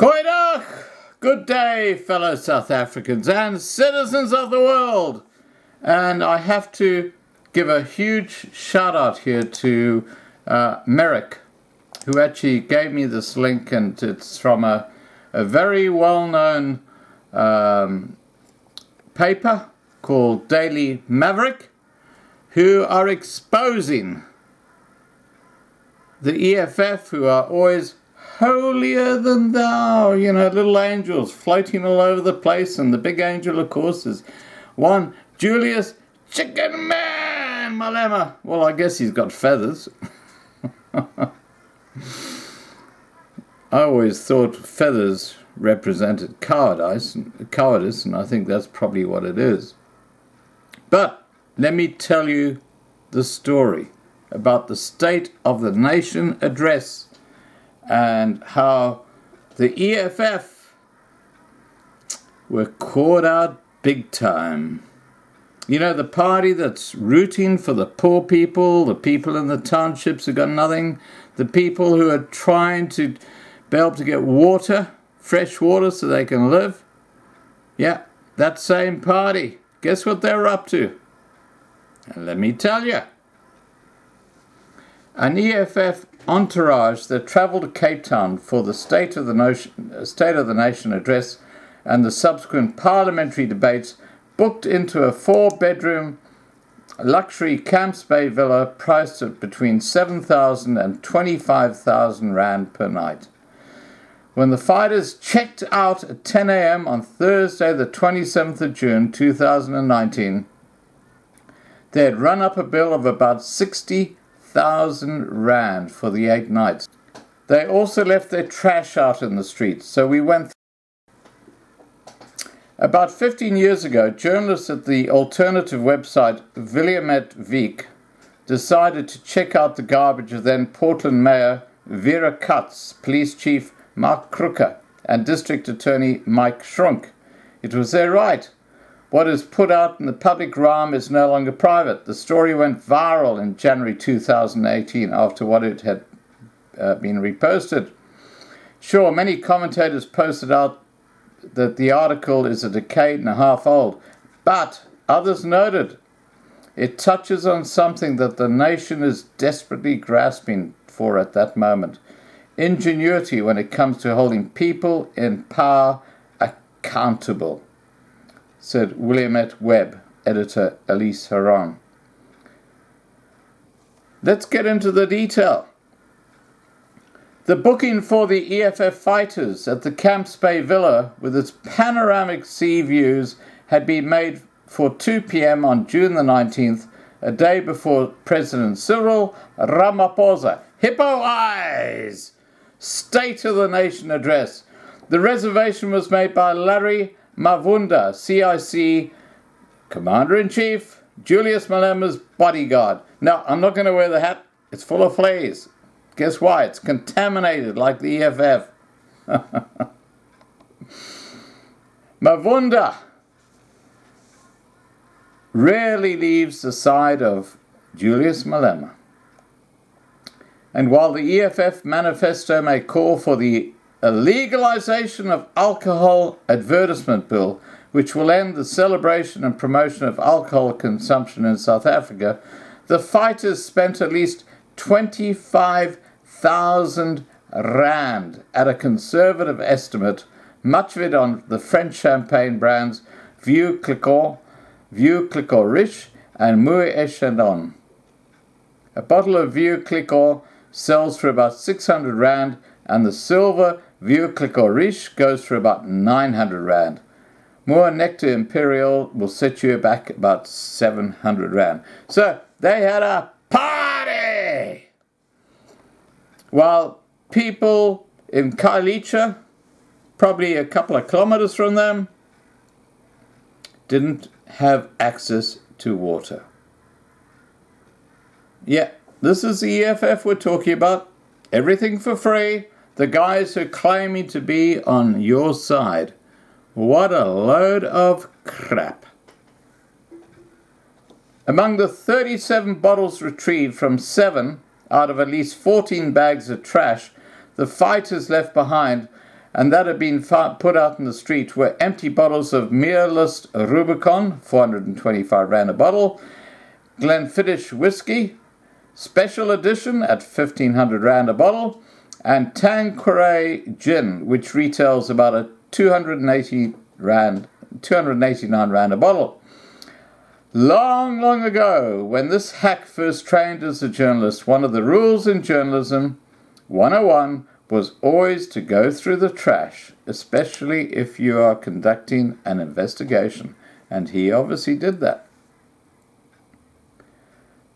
Goeiedag! Good day, fellow South Africans and citizens of the world. And I have to give a huge shout out here to Merrick, who actually gave me this link, and it's from a very well-known paper called Daily Maverick, who are exposing the EFF, who are always holier than thou, little angels floating all over the place. And the big angel, of course, is one Julius Chicken Man Malema. Well, I guess he's got feathers. I always thought feathers represented cowardice, and I think that's probably what it is. But let me tell you the story about the State of the Nation address and how the EFF were caught out big time. The party that's rooting for the poor people, the people in the townships who got nothing, the people who are trying to be able to get water, fresh water, so they can live. Yeah, that same party. Guess what they're up to? And let me tell you. An EFF entourage that travelled to Cape Town for the State of the Nation address and the subsequent parliamentary debates booked into a 4-bedroom luxury Camps Bay villa priced at between 7,000 and 25,000 rand per night. When the fighters checked out at 10 a.m. on Thursday, the 27th of June 2019, they had run up a bill of about 60,000 rand for the 8 nights. They also left their trash out in the streets, so we went. About 15 years ago, journalists at the alternative website Williamet Week decided to check out the garbage of then Portland Mayor Vera Katz, Police Chief Mark Kruger, and District Attorney Mike Shrunk. It was their right. What is put out in the public realm is no longer private. The story went viral in January 2018 after what it had been reposted. Sure, many commentators posted out that the article is a decade and a half old, but others noted it touches on something that the nation is desperately grasping for at that moment: ingenuity when it comes to holding people in power accountable, said Williamette Webb editor Elise Haran. Let's get into the detail. The booking for the EFF fighters at the Camps Bay Villa with its panoramic sea views had been made for 2 p.m. on June the 19th, a day before President Cyril Ramaphosa, Hippo Eyes, State of the Nation address. The reservation was made by Larry Mavunda, CIC Commander-in-Chief, Julius Malema's bodyguard. Now, I'm not going to wear the hat. It's full of fleas. Guess why? It's contaminated like the EFF. Mavunda rarely leaves the side of Julius Malema. And while the EFF manifesto may call for the legalization of alcohol advertisement bill, which will end the celebration and promotion of alcohol consumption in South Africa, the fighters spent at least 25,000 rand at a conservative estimate, much of it on the French champagne brands Vieux Clicquot, Riche, and Moet et Chandon. A bottle of Vieux Clicquot sells for about 600 rand, and the silver Vieux Clicquot Riche goes for about 900 rand. Moor Nectar Imperial will set you back about 700 rand. So they had a party! While people in Khayelitsha, probably a couple of kilometers from them, didn't have access to water. Yeah, this is the EFF we're talking about. Everything for free. The guys who are claiming to be on your side. What a load of crap. Among the 37 bottles retrieved from 7 out of at least 14 bags of trash, the fighters left behind and that had been put out in the street were empty bottles of Mearlist Rubicon, 425 Rand a bottle, Glenfiddich whiskey, special edition at 1,500 Rand a bottle, and Tanqueray gin, which retails about a 289 Rand a bottle. Long, long ago, when this hack first trained as a journalist, one of the rules in journalism, 101, was always to go through the trash, especially if you are conducting an investigation. And he obviously did that.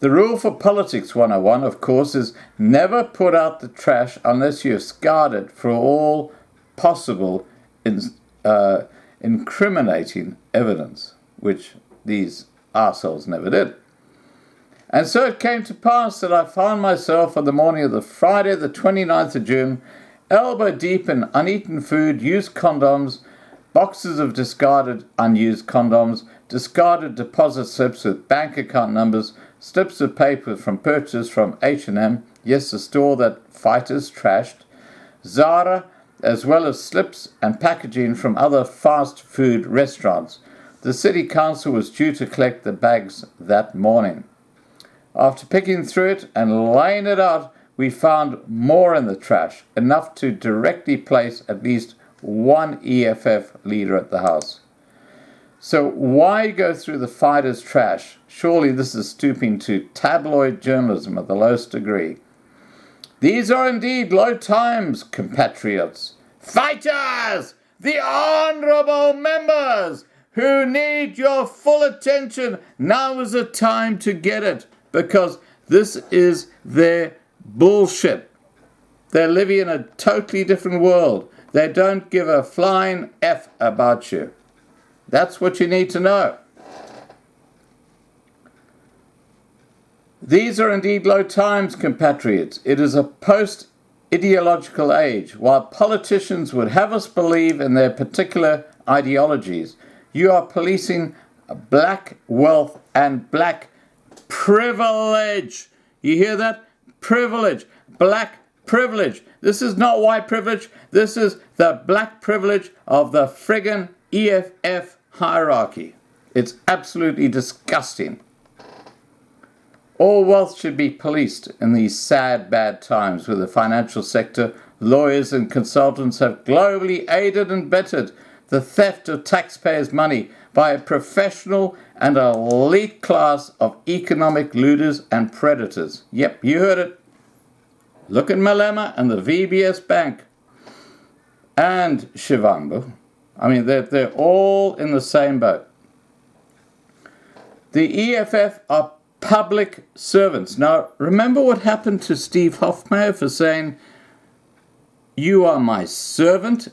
The rule for Politics 101, of course, is never put out the trash unless you have scoured it for all possible incriminating evidence, which these arseholes never did. And so it came to pass that I found myself on the morning of the Friday, the 29th of June, elbow deep in uneaten food, used condoms, boxes of discarded unused condoms, discarded deposit slips with bank account numbers, slips of paper from purchase from H&M, yes, the store that fighters trashed, Zara, as well as slips and packaging from other fast food restaurants. The city council was due to collect the bags that morning. After picking through it and laying it out, we found more in the trash, enough to directly place at least one EFF leader at the house. So why go through the fighters' trash? Surely this is stooping to tabloid journalism at the lowest degree. These are indeed low times, compatriots. Fighters! The honourable members who need your full attention. Now is the time to get it, because this is their bullshit. They're living in a totally different world. They don't give a flying F about you. That's what you need to know. These are indeed low times, compatriots. It is a post-ideological age. While politicians would have us believe in their particular ideologies, you are policing black wealth and black privilege. You hear that? Privilege. Black privilege. This is not white privilege. This is the black privilege of the friggin' EFF hierarchy. It's absolutely disgusting. All wealth should be policed in these sad, bad times where the financial sector, lawyers and consultants have globally aided and abetted the theft of taxpayers' money by a professional and elite class of economic looters and predators. Yep, you heard it. Look at Malema and the VBS Bank and Shivambu. I mean, they're all in the same boat. The EFF are public servants. Now, remember what happened to Steve Hofmeyr for saying, "You are my servant"?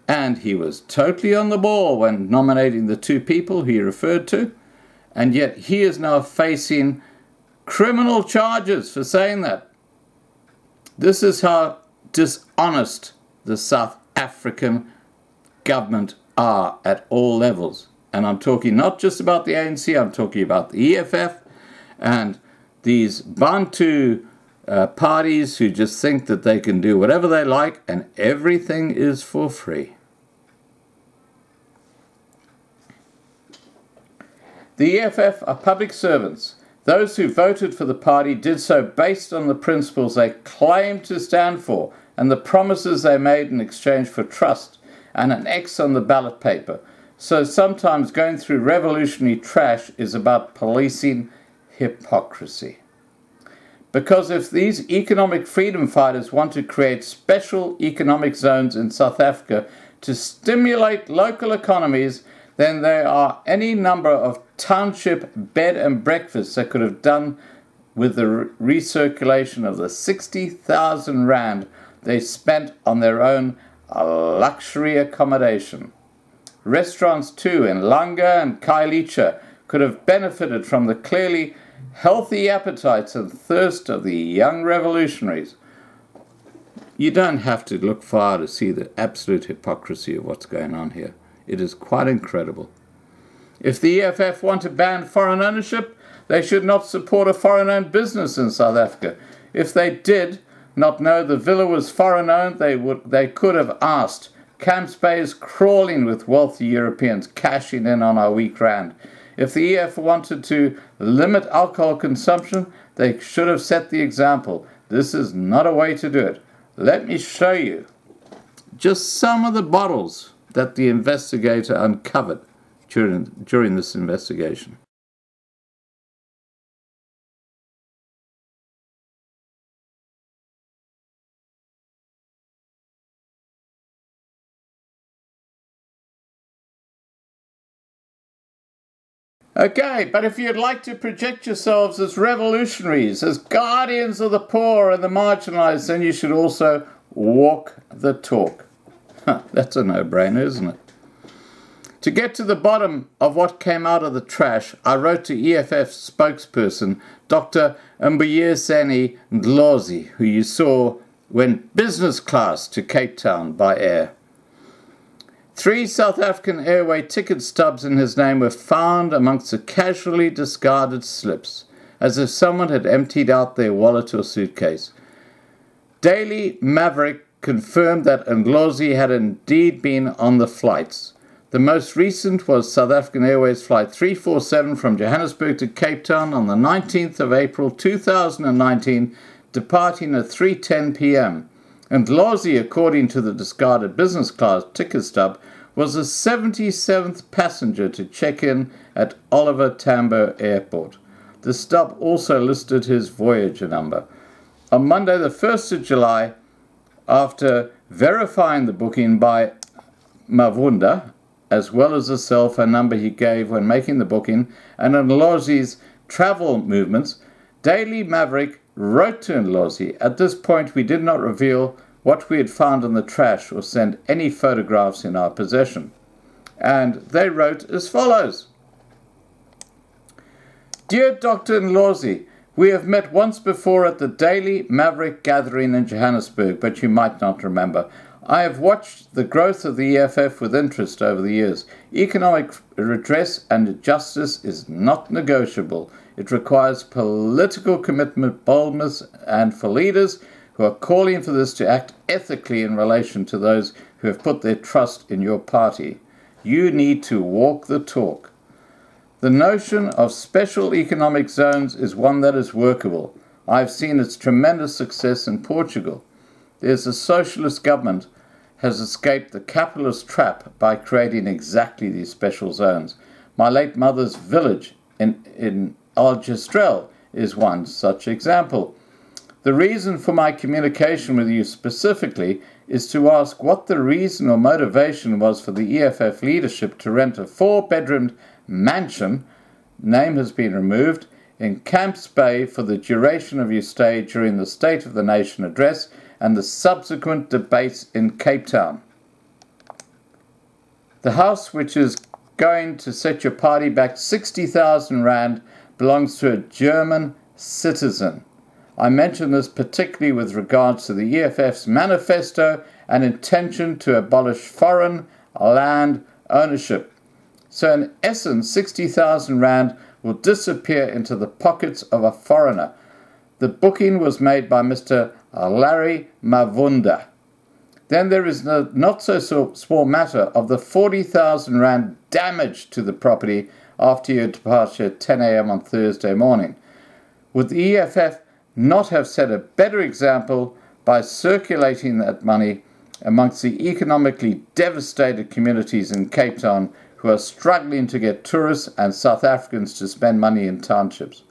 And he was totally on the ball when nominating the two people he referred to. And yet he is now facing criminal charges for saying that. This is how dishonest the South African government are at all levels. And I'm talking not just about the ANC, I'm talking about the EFF and these Bantu parties who just think that they can do whatever they like and everything is for free. The EFF are public servants. Those who voted for the party did so based on the principles they claimed to stand for and the promises they made in exchange for trust and an X on the ballot paper. So sometimes going through revolutionary trash is about policing hypocrisy. Because if these economic freedom fighters want to create special economic zones in South Africa to stimulate local economies, then there are any number of township bed and breakfasts they could have done with the recirculation of the 60,000 Rand they spent on their own luxury accommodation. Restaurants too in Langa and Khayelitsha could have benefited from the clearly healthy appetites and thirst of the young revolutionaries. You don't have to look far to see the absolute hypocrisy of what's going on here. It is quite incredible. If the EFF want to ban foreign ownership, they should not support a foreign-owned business in South Africa. If they did, not know the villa was foreign-owned, they could have asked. Camps Bay is crawling with wealthy Europeans cashing in on our weak rand. If the EF wanted to limit alcohol consumption, they should have set the example. This is not a way to do it. Let me show you just some of the bottles that the investigator uncovered during this investigation. Okay, but if you'd like to project yourselves as revolutionaries, as guardians of the poor and the marginalized, then you should also walk the talk. That's a no-brainer, isn't it? To get to the bottom of what came out of the trash, I wrote to EFF spokesperson Dr. Mbuyiseni Ndlozi, who you saw went business class to Cape Town by air. 3 South African Airway ticket stubs in his name were found amongst the casually discarded slips, as if someone had emptied out their wallet or suitcase. Daily Maverick confirmed that Ndlozi had indeed been on the flights. The most recent was South African Airways Flight 347 from Johannesburg to Cape Town on the 19th of April 2019, departing at 3:10 p.m. Ndlozi, according to the discarded business class ticket stub, was the 77th passenger to check in at Oliver Tambo Airport. The stub also listed his Voyager number. On Monday, the 1st of July, after verifying the booking by Mavunda, as well as the cell phone number he gave when making the booking, and Ndlozi's travel movements, Daily Maverick wrote to Ndlozi. At this point, we did not reveal what we had found in the trash or send any photographs in our possession. And they wrote as follows. Dear Dr. Ndlozi, we have met once before at the Daily Maverick gathering in Johannesburg, but you might not remember. I have watched the growth of the EFF with interest over the years. Economic redress and justice is not negotiable. It requires political commitment, boldness, and for leaders who are calling for this to act ethically in relation to those who have put their trust in your party. You need to walk the talk. The notion of special economic zones is one that is workable. I've seen its tremendous success in Portugal. There's a socialist government has escaped the capitalist trap by creating exactly these special zones. My late mother's village in Algestrel is one such example. The reason for my communication with you specifically is to ask what the reason or motivation was for the EFF leadership to rent a 4-bedroomed mansion, name has been removed, in Camps Bay for the duration of your stay during the State of the Nation address and the subsequent debates in Cape Town. The house, which is going to set your party back 60,000 rand, belongs to a German citizen. I mention this particularly with regards to the EFF's manifesto and intention to abolish foreign land ownership. So in essence, 60,000 rand will disappear into the pockets of a foreigner. The booking was made by Mr. Larry Mavunda. Then there is the not-so-small matter of the 40,000 rand damage to the property after your departure at 10 a.m. on Thursday morning. Would the EFF not have set a better example by circulating that money amongst the economically devastated communities in Cape Town who are struggling to get tourists and South Africans to spend money in townships?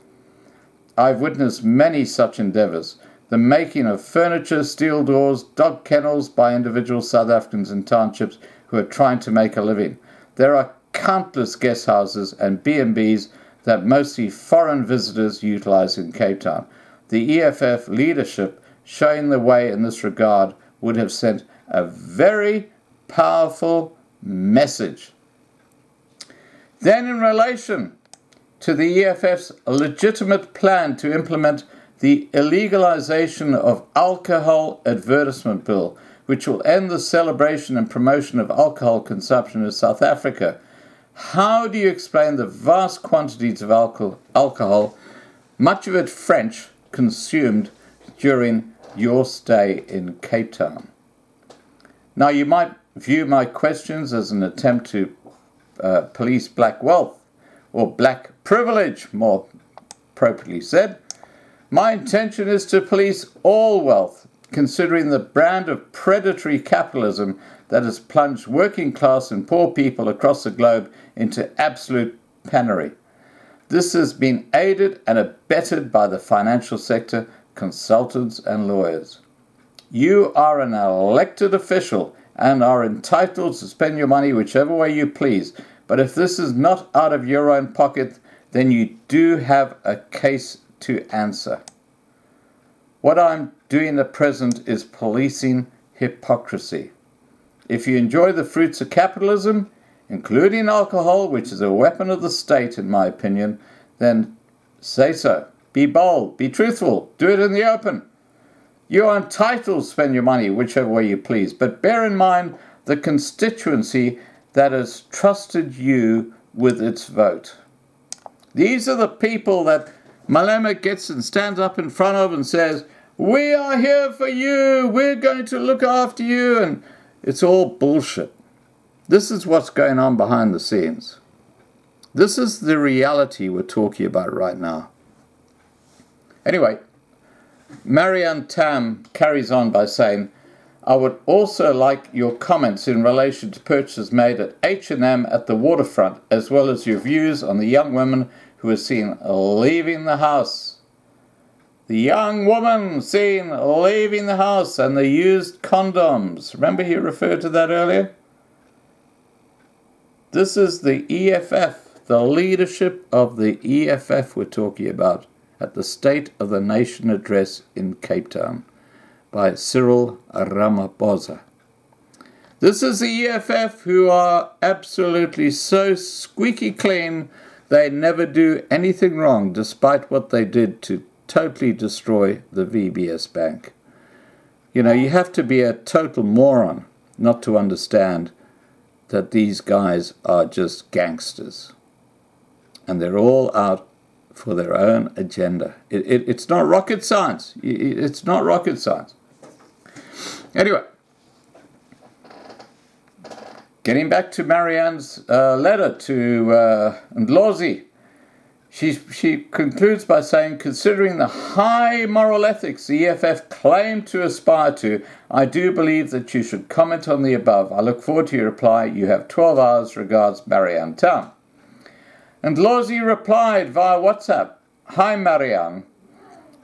I've witnessed many such endeavours, the making of furniture, steel doors, dog kennels by individual South Africans in townships who are trying to make a living. There are countless guest houses and B&Bs that mostly foreign visitors utilise in Cape Town. The EFF leadership showing the way in this regard would have sent a very powerful message. Then in relation to the EFF's legitimate plan to implement the illegalization of alcohol advertisement bill, which will end the celebration and promotion of alcohol consumption in South Africa, how do you explain the vast quantities of alcohol, much of it French, consumed during your stay in Cape Town? Now, you might view my questions as an attempt to police black wealth, or black privilege, more appropriately said. My intention is to police all wealth, considering the brand of predatory capitalism that has plunged working class and poor people across the globe into absolute penury. This has been aided and abetted by the financial sector, consultants and lawyers. You are an elected official and are entitled to spend your money whichever way you please. But if this is not out of your own pocket, then you do have a case to answer. What I'm doing at present is policing hypocrisy. If you enjoy the fruits of capitalism, including alcohol, which is a weapon of the state in my opinion, then say so. Be bold, be truthful, do it in the open. You are entitled to spend your money whichever way you please, but bear in mind the constituency that has trusted you with its vote. These are the people that Malema gets and stands up in front of and says, "We are here for you, we're going to look after you," and it's all bullshit. This is what's going on behind the scenes. This is the reality we're talking about right now. Anyway, Marianne Tam carries on by saying, "I would also like your comments in relation to purchases made at H&M at the waterfront, as well as your views on the young women who were seen leaving the house." The young woman seen leaving the house and the used condoms. Remember he referred to that earlier? This is the EFF, the leadership of the EFF we're talking about, at the State of the Nation address in Cape Town by Cyril Ramaphosa. This is the EFF who are absolutely so squeaky clean they never do anything wrong, despite what they did to totally destroy the VBS Bank. You know, you have to be a total moron not to understand that these guys are just gangsters. And they're all out for their own agenda. It's not rocket science. It's not rocket science. Anyway, getting back to Marianne's letter to Ndlozi, she concludes by saying, "Considering the high moral ethics the EFF claim to aspire to, I do believe that you should comment on the above. I look forward to your reply. You have 12 hours. Regards, Marianne Tam." And Ndlozi replied via WhatsApp, "Hi Marianne,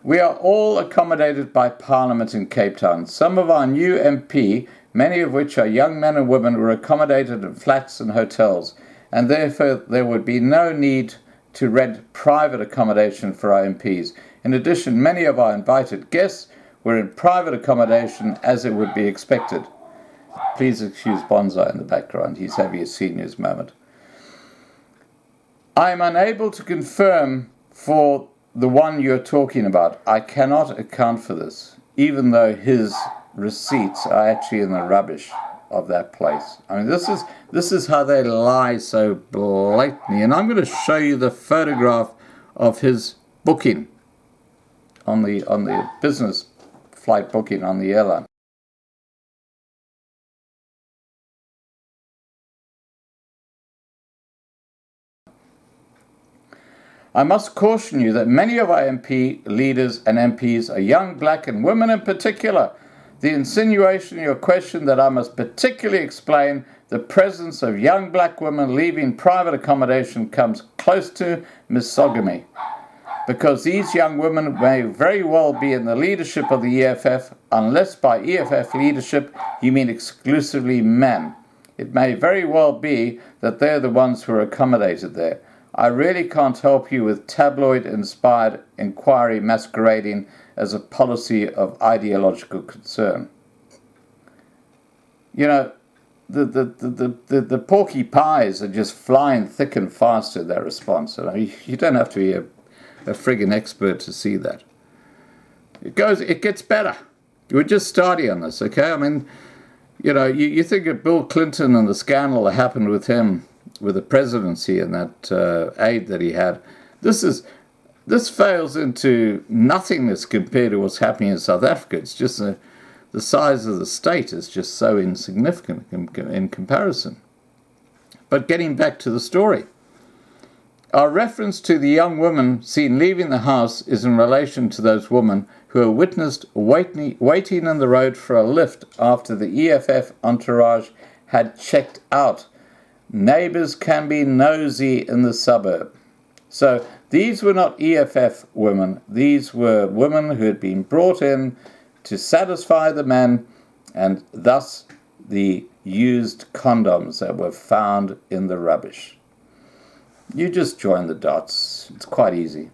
we are all accommodated by Parliament in Cape Town. Some of our new MP, many of which are young men and women, were accommodated in flats and hotels, and therefore there would be no need to rent private accommodation for our MPs. In addition, many of our invited guests were in private accommodation as it would be expected." Please excuse Bonsai in the background. He's having a senior's moment. "I am unable to confirm for the one you're talking about. I cannot account for this, even though his receipts are actually in the rubbish of that place." I mean, this is how they lie so blatantly. And I'm going to show you the photograph of his booking on the business flight booking on the airline. "I must caution you that many of our MP leaders and MPs are young, black and women in particular. The insinuation in your question that I must particularly explain the presence of young black women leaving private accommodation comes close to misogyny, because these young women may very well be in the leadership of the EFF, unless by EFF leadership you mean exclusively men. It may very well be that they're the ones who are accommodated there. I really can't help you with tabloid-inspired inquiry masquerading as a policy of ideological concern." You know, the porky pies are just flying thick and fast in their response. I mean, you don't have to be a friggin' expert to see that. It gets better. We're just starting on this, okay? I mean, you know, you think of Bill Clinton and the scandal that happened with him, with the presidency and that aide that he had. This is this fails into nothingness compared to what's happening in South Africa. It's just the size of the state is just so insignificant in comparison. But getting back to the story, our reference to the young woman seen leaving the house is in relation to those women who are witnessed waiting in the road for a lift after the EFF entourage had checked out. Neighbours can be nosy in the suburb. So these were not EFF women. These were women who had been brought in to satisfy the men, and thus the used condoms that were found in the rubbish. You just join the dots. It's quite easy.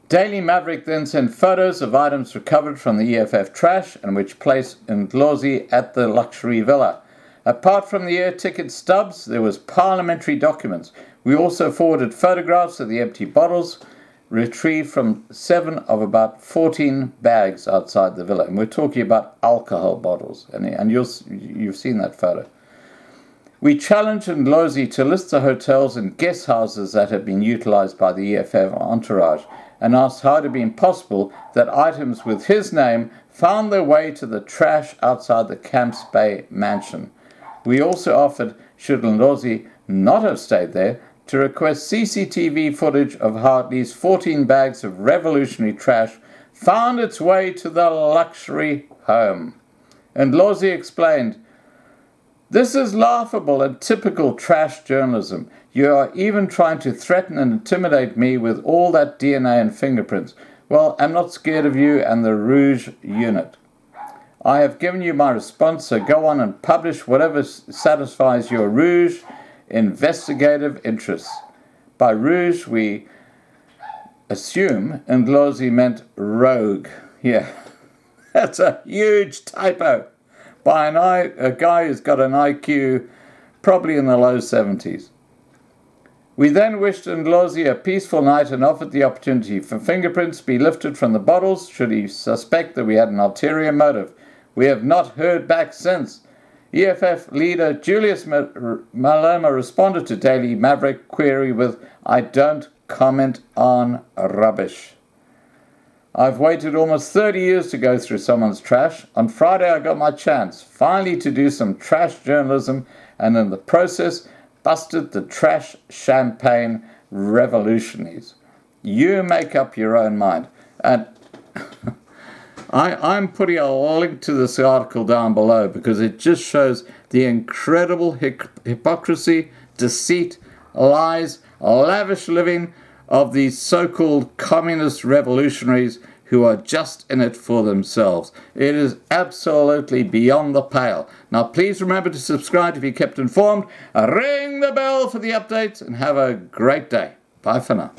Daily Maverick then sent photos of items recovered from the EFF trash and which placed Ndlozi at the luxury villa. Apart from the air ticket stubs, there was parliamentary documents. We also forwarded photographs of the empty bottles retrieved from 7 of about 14 bags outside the villa. And we're talking about alcohol bottles, and you've seen that photo. We challenged Ndlozi to list the hotels and guest houses that had been utilized by the EFF entourage and asked how it had been possible that items with his name found their way to the trash outside the Camps Bay mansion. We also offered, should Ndlozi not have stayed there, to request CCTV footage of how at least 14 bags of revolutionary trash found its way to the luxury home. Ndlozi explained, "This is laughable and typical trash journalism. You are even trying to threaten and intimidate me with all that DNA and fingerprints. Well, I'm not scared of you and the Rouge unit. I have given you my response, so go on and publish whatever satisfies your Rouge investigative interests." By Rouge, we assume Ndlozi meant rogue. Yeah, that's a huge typo by a guy who's got an IQ probably in the low 70s. We then wished Ndlozi a peaceful night and offered the opportunity for fingerprints to be lifted from the bottles should he suspect that we had an ulterior motive. We have not heard back since. EFF leader Julius Malema responded to Daily Maverick query with, "I don't comment on rubbish. I've waited almost 30 years to go through someone's trash. On Friday I got my chance, finally to do some trash journalism, and in the process busted the trash champagne revolutionaries. You make up your own mind." And I'm putting a link to this article down below because it just shows the incredible hypocrisy, deceit, lies, lavish living of these so-called communist revolutionaries who are just in it for themselves. It is absolutely beyond the pale. Now, please remember to subscribe to be kept informed. Ring the bell for the updates and have a great day. Bye for now.